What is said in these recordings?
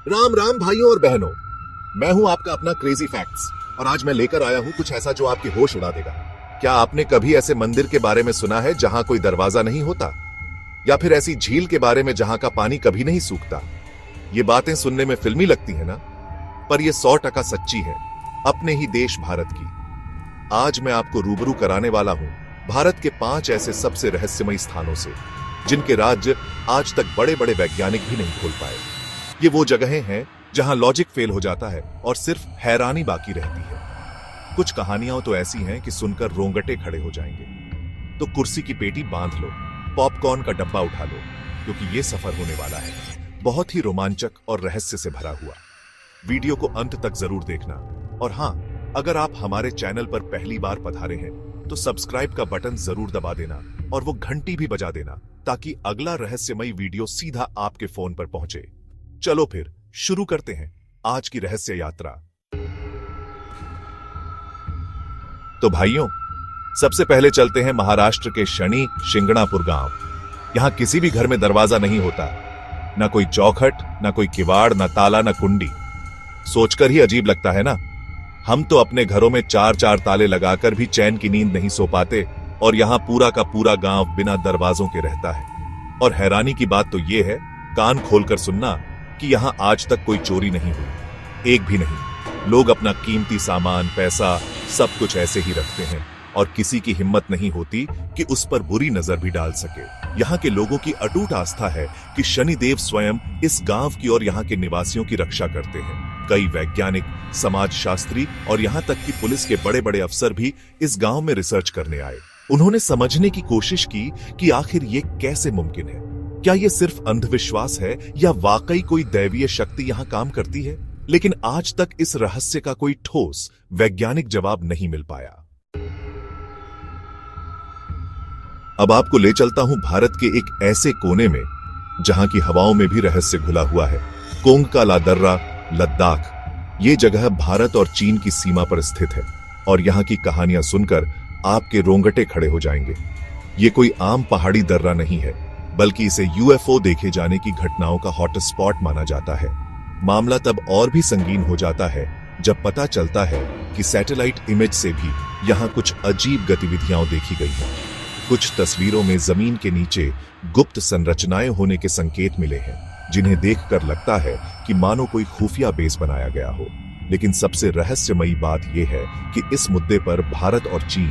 राम राम भाइयों और बहनों, मैं हूं आपका अपना क्रेजी फैक्ट्स और आज मैं लेकर आया हूं कुछ ऐसा जो आपके होश उड़ा देगा। क्या आपने कभी ऐसे मंदिर के बारे में सुना है जहां कोई दरवाजा नहीं होता, या फिर ऐसी झील के बारे में जहां का पानी कभी नहीं सूखता? ये बातें सुनने में फिल्मी लगती है ना, पर ये 100% सच्ची है, अपने ही देश भारत की। आज मैं आपको रूबरू कराने वाला हूं भारत के 5 ऐसे सबसे रहस्यमयी स्थानों से जिनके राज्य आज तक बड़े बड़े वैज्ञानिक भी नहीं खोल पाए। ये वो जगहें हैं जहां लॉजिक फेल हो जाता है और सिर्फ हैरानी बाकी रहती है। कुछ कहानियां तो ऐसी हैं कि सुनकर रोंगटे खड़े हो जाएंगे। तो कुर्सी की पेटी बांध लो, पॉपकॉर्न का डब्बा उठा लो, क्योंकि ये सफर होने वाला है बहुत ही रोमांचक और रहस्य से भरा हुआ। वीडियो को अंत तक जरूर देखना। और हां, अगर आप हमारे चैनल पर पहली बार पधारे हैं तो सब्सक्राइब का बटन जरूर दबा देना और वो घंटी भी बजा देना, ताकि अगला रहस्यमयी वीडियो सीधा आपके फोन पर पहुंचे। चलो फिर शुरू करते हैं आज की रहस्य यात्रा। तो भाइयों, सबसे पहले चलते हैं महाराष्ट्र के शनि शिंगणापुर गांव। यहां किसी भी घर में दरवाजा नहीं होता, ना कोई चौखट, ना कोई किवाड़, ना ताला, ना कुंडी। सोचकर ही अजीब लगता है ना। हम तो अपने घरों में 4-4 ताले लगाकर भी चैन की नींद नहीं सो पाते, और यहां पूरा का पूरा गांव बिना दरवाजों के रहता है। और हैरानी की बात तो यह है, कान खोलकर सुनना, कि यहां आज तक कोई चोरी नहीं हुई, एक भी नहीं। लोग अपना कीमती सामान, पैसा, सब कुछ ऐसे ही रखते हैं और किसी की हिम्मत नहीं होती कि उस पर बुरी नजर भी डाल सके। यहाँ के लोगों की अटूट आस्था है कि शनिदेव स्वयं इस गांव की और यहाँ के निवासियों की रक्षा करते हैं। कई वैज्ञानिक, समाजशास्त्री और यहाँ तक कि पुलिस के बड़े बड़े अफसर भी इस गांव में रिसर्च करने आए। उन्होंने समझने की कोशिश की कि आखिर ये कैसे मुमकिन है। क्या ये सिर्फ अंधविश्वास है या वाकई कोई दैवीय शक्ति यहां काम करती है? लेकिन आज तक इस रहस्य का कोई ठोस वैज्ञानिक जवाब नहीं मिल पाया। अब आपको ले चलता हूं भारत के एक ऐसे कोने में जहां की हवाओं में भी रहस्य घुला हुआ है। कोंगकाला दर्रा, लद्दाख। ये जगह भारत और चीन की सीमा पर स्थित है और यहां की कहानियां सुनकर आपके रोंगटे खड़े हो जाएंगे। ये कोई आम पहाड़ी दर्रा नहीं है, बल्कि इसे यूएफओ देखे जाने की घटनाओं का हॉटस्पॉट माना जाता है। मामला तब और भी संगीन हो जाता है जब पता चलता है कि सैटेलाइट इमेज से भी यहां कुछ अजीब गतिविधियां देखी गई हैं। कुछ तस्वीरों में जमीन के नीचे गुप्त संरचनाएं होने के संकेत मिले हैं, जिन्हें देखकर लगता है कि मानो कोई खुफिया बेस बनाया गया हो। लेकिन सबसे रहस्यमयी बात यह है कि इस मुद्दे पर भारत और चीन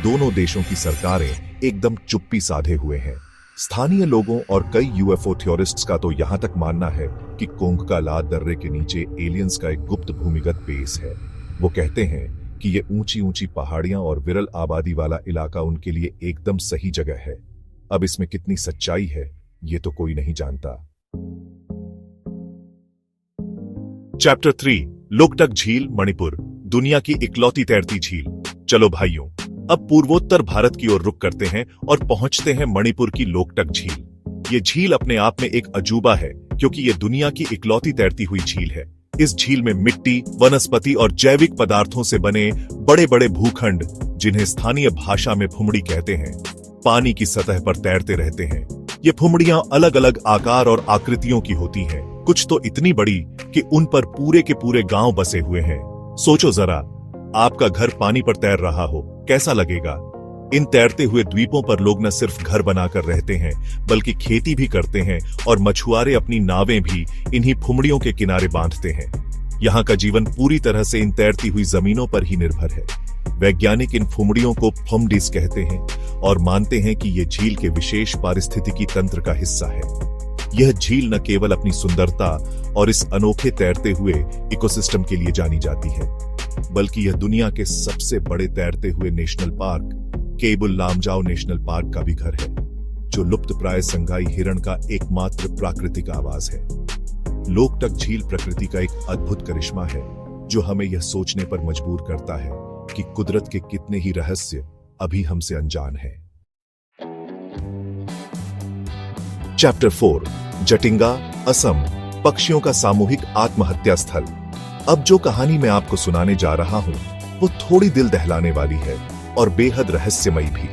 दोनों देशों की सरकारें एकदम चुप्पी साधे हुए हैं। स्थानीय लोगों और कई यूएफओ थ्योरिस्ट्स का तो यहां तक मानना है कि कोंगकाला दर्रे के नीचे एलियंस का एक गुप्त भूमिगत बेस है। वो कहते हैं कि ये ऊंची ऊंची पहाड़ियां और विरल आबादी वाला इलाका उनके लिए एकदम सही जगह है। अब इसमें कितनी सच्चाई है, ये तो कोई नहीं जानता। चैप्टर 3, लोकटक झील, मणिपुर, दुनिया की इकलौती तैरती झील। चलो भाइयों, अब पूर्वोत्तर भारत की ओर रुख करते हैं और पहुंचते हैं मणिपुर की लोकटक झील। ये झील अपने आप में एक अजूबा है, क्योंकि ये दुनिया की इकलौती तैरती हुई झील है। इस झील में मिट्टी, वनस्पति और जैविक पदार्थों से बने बड़े बड़े भूखंड, जिन्हें स्थानीय भाषा में फुमड़ी कहते हैं, पानी की सतह पर तैरते रहते हैं। ये फुमड़ियां अलग अलग आकार और आकृतियों की होती हैं। कुछ तो इतनी बड़ी कि उन पर पूरे के पूरे गांव बसे हुए हैं। सोचो जरा, आपका घर पानी पर तैर रहा हो, कैसा लगेगा? इन तैरते हुए द्वीपों पर लोग न सिर्फ घर बनाकर रहते हैं, बल्कि खेती भी करते हैं और मछुआरे अपनी नावें भी इन्हीं फुमड़ियों के किनारे बांधते हैं। यहाँ का जीवन पूरी तरह से इन तैरती हुई जमीनों पर ही निर्भर है। वैज्ञानिक इन फुमड़ियों को फुमडिस कहते हैं और मानते हैं कि ये झील के विशेष पारिस्थितिकी तंत्र का हिस्सा है। यह झील न केवल अपनी सुंदरता और इस अनोखे तैरते हुए इकोसिस्टम के लिए जानी जाती है, बल्कि यह दुनिया के सबसे बड़े तैरते हुए national park, Keibul Lamjao national park का भी घर है, जो लुप्तप्राय संगाई हिरण का एकमात्र प्राकृतिक आवास है। लोकटक झील प्रकृति का एक अद्भुत करिश्मा है, जो हमें यह सोचने पर मजबूर करता है कि कुदरत के कितने ही रहस्य अभी हमसे अनजान हैं। चैप्टर 4, जटिंगा, असम, पक्षियों का सामूहिक आत्महत्या स्थल। अब जो कहानी मैं आपको सुनाने जा रहा हूं, वो थोड़ी दिल दहलाने वाली है और बेहद रहस्यमयी भी।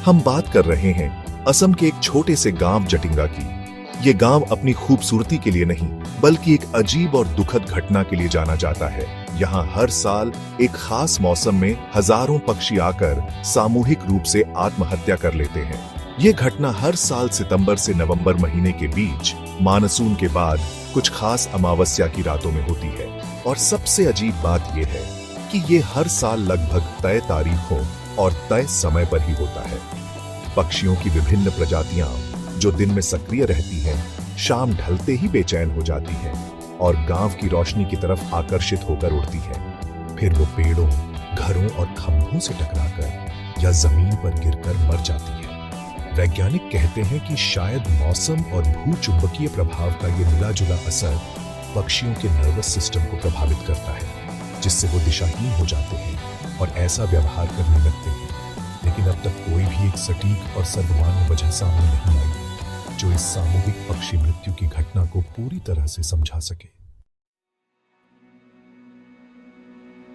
हम बात कर रहे हैं असम के एक छोटे से गांव जटिंगा की। ये गांव अपनी खूबसूरती के लिए नहीं बल्कि एक अजीब और दुखद घटना के लिए जाना जाता है। यहाँ हर साल एक खास मौसम में हजारों पक्षी आकर सामूहिक रूप से आत्महत्या कर लेते हैं। ये घटना हर साल सितंबर से नवंबर महीने के बीच मानसून के बाद कुछ खास अमावस्या की रातों में होती है। और सबसे अजीब बात यह है कि ये हर साल लगभग तय तारीखों और तय समय पर ही होता है। पक्षियों की विभिन्न प्रजातियां जो दिन में सक्रिय रहती हैं, शाम ढलते ही बेचैन हो जाती हैं और गांव की रोशनी की तरफ आकर्षित होकर उड़ती हैं। फिर वो पेड़ों, घरों और खंभों से टकराकर या जमीन पर गिरकर मर जाती है। वैज्ञानिक कहते हैं कि शायद मौसम और भूचुंबकीय प्रभाव का ये मिला जुला असर पक्षियों के नर्वस सिस्टम को प्रभावित करता है, जिससे वो दिशाहीन हो जाते हैं और ऐसा व्यवहार करने लगते हैं। लेकिन अब तक कोई भी एक सटीक और सर्वमान्य वजह सामने नहीं आई जो इस सामूहिक पक्षी मृत्यु की घटना को पूरी तरह से समझा सके।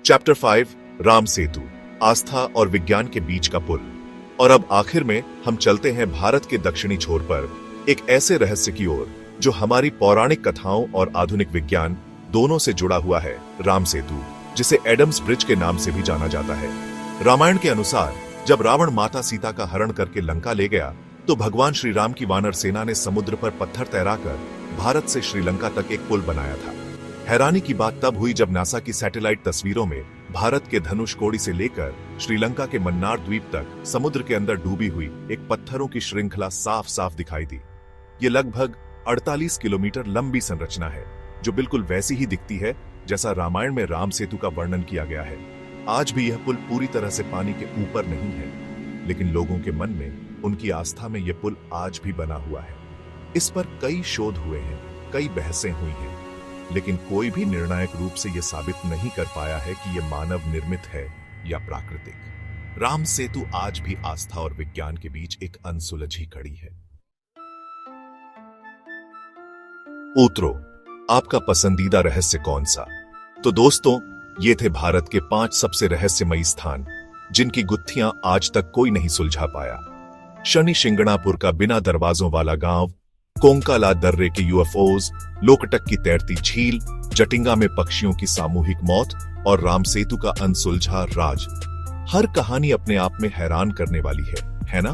चैप्टर 5 राम सेतु, आस्था और विज्ञान के बीच का पुल। और अब आखिर में हम चलते हैं भारत के दक्षिणी छोर पर एक ऐसे रहस्य की ओर जो हमारी पौराणिक कथाओं और आधुनिक विज्ञान दोनों से जुड़ा हुआ है, राम सेतु, जिसे एडम्स ब्रिज के नाम से भी जाना जाता है। रामायण के अनुसार जब रावण माता सीता का हरण करके लंका ले गया तो भगवान श्री राम की वानर सेना ने समुद्र पर पत्थर तैराकर भारत से श्रीलंका तक एक पुल बनाया था। हैरानी की बात तब हुई जब नासा की सैटेलाइट तस्वीरों में भारत के धनुषकोडी से लेकर श्रीलंका के मन्नार द्वीप तक समुद्र के अंदर डूबी हुई एक पत्थरों की श्रृंखला साफ साफ दिखाई दी। ये लगभग 48 किलोमीटर लंबी संरचना है जो बिल्कुल वैसी ही दिखती है जैसा रामायण में राम सेतु का वर्णन किया गया है। आज भी यह पुल पूरी तरह से पानी के ऊपर नहीं है, लेकिन लोगों के मन में, उनकी आस्था में यह पुल आज भी बना हुआ है। इस पर कई शोध हुए हैं, कई बहसें हुई हैं, लेकिन कोई भी निर्णायक रूप से यह साबित नहीं कर पाया है कि यह मानव निर्मित है या प्राकृतिक। राम सेतु आज भी आस्था और विज्ञान के बीच एक अनसुलझी कड़ी है। उत्तरो, आपका पसंदीदा रहस्य कौन सा? तो दोस्तों, ये थे भारत के 5 सबसे रहस्यमयी स्थान जिनकी गुत्थियां आज तक कोई नहीं सुलझा पाया। शनि शिंगणापुर का बिना दरवाजों वाला गांव, कोंकाला दर्रे के यूएफओज, लोकटक की तैरती झील, जटिंगा में पक्षियों की सामूहिक मौत और राम सेतु का अनसुलझा राज। हर कहानी अपने आप में हैरान करने वाली है ना?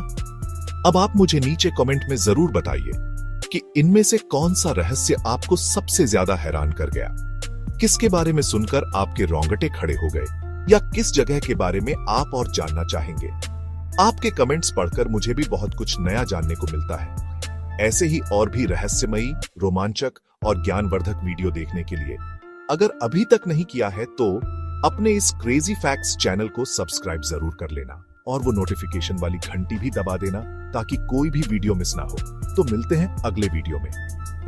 अब आप मुझे नीचे कमेंट में जरूर बताइए कि इनमें से कौन सा रहस्य आपको सबसे ज्यादा हैरान कर गया। किसके बारे में सुनकर आपके रोंगटे खड़े हो गए या किस जगह के बारे में आप और जानना चाहेंगे? आपके कमेंट्स पढ़कर मुझे भी बहुत कुछ नया जानने को मिलता है। ऐसे ही और भी रहस्यमयी, रोमांचक और ज्ञानवर्धक वीडियो देखने के लिए अगर अभी तक नहीं किया है तो अपने इस क्रेजी फैक्ट्स चैनल को सब्सक्राइब जरूर कर लेना और वो नोटिफिकेशन वाली घंटी भी दबा देना ताकि कोई भी वीडियो मिस ना हो। तो मिलते हैं अगले वीडियो में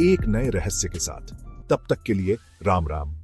एक नए रहस्य के साथ। तब तक के लिए राम राम।